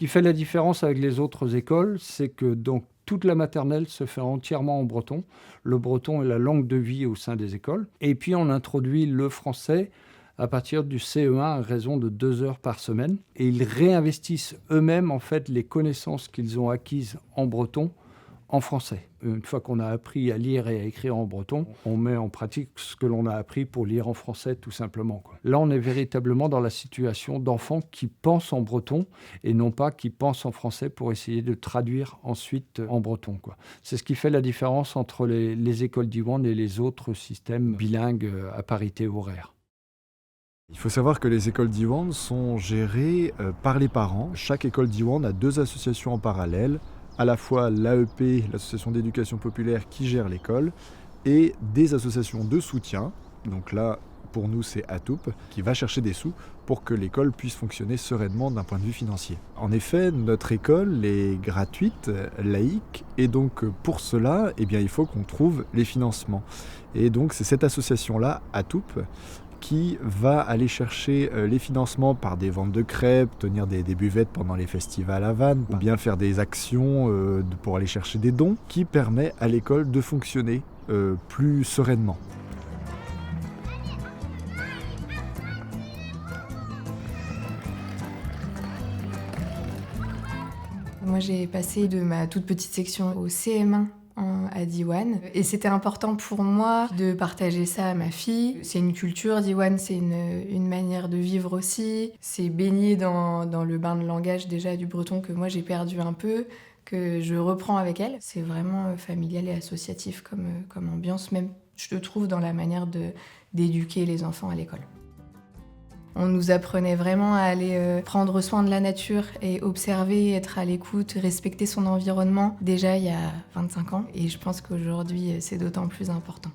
qui fait la différence avec les autres écoles, c'est que donc toute la maternelle se fait entièrement en breton. Le breton est la langue de vie au sein des écoles. Et puis on introduit le français à partir du CE1 à raison de 2 heures par semaine. Et ils réinvestissent eux-mêmes en fait les connaissances qu'ils ont acquises en breton en français. Une fois qu'on a appris à lire et à écrire en breton, on met en pratique ce que l'on a appris pour lire en français tout simplement, quoi. Là, on est véritablement dans la situation d'enfants qui pensent en breton et non pas qui pensent en français pour essayer de traduire ensuite en breton, quoi. C'est ce qui fait la différence entre les écoles Diwan et les autres systèmes bilingues à parité horaire. Il faut savoir que les écoles Diwan sont gérées par les parents. Chaque école Diwan a 2 associations en parallèle, à la fois l'AEP, l'association d'éducation populaire qui gère l'école, et des associations de soutien. Donc là, pour nous, c'est ATOUP, qui va chercher des sous pour que l'école puisse fonctionner sereinement d'un point de vue financier. En effet, notre école est gratuite, laïque, et donc pour cela, il faut qu'on trouve les financements. Et donc c'est cette association-là, ATOUP, qui va aller chercher les financements par des ventes de crêpes, tenir des buvettes pendant les festivals à Vannes, ou bien faire des actions pour aller chercher des dons, qui permet à l'école de fonctionner plus sereinement. Moi, j'ai passé de ma toute petite section au CM1 à Diwan. Et c'était important pour moi de partager ça à ma fille. C'est une culture, Diwan, c'est une manière de vivre aussi. C'est baigné dans le bain de langage déjà du breton que moi j'ai perdu un peu, que je reprends avec elle. C'est vraiment familial et associatif comme ambiance, même je le trouve dans la manière d'éduquer les enfants à l'école. On nous apprenait vraiment à aller prendre soin de la nature et observer, être à l'écoute, respecter son environnement, déjà il y a 25 ans. Et je pense qu'aujourd'hui, c'est d'autant plus important.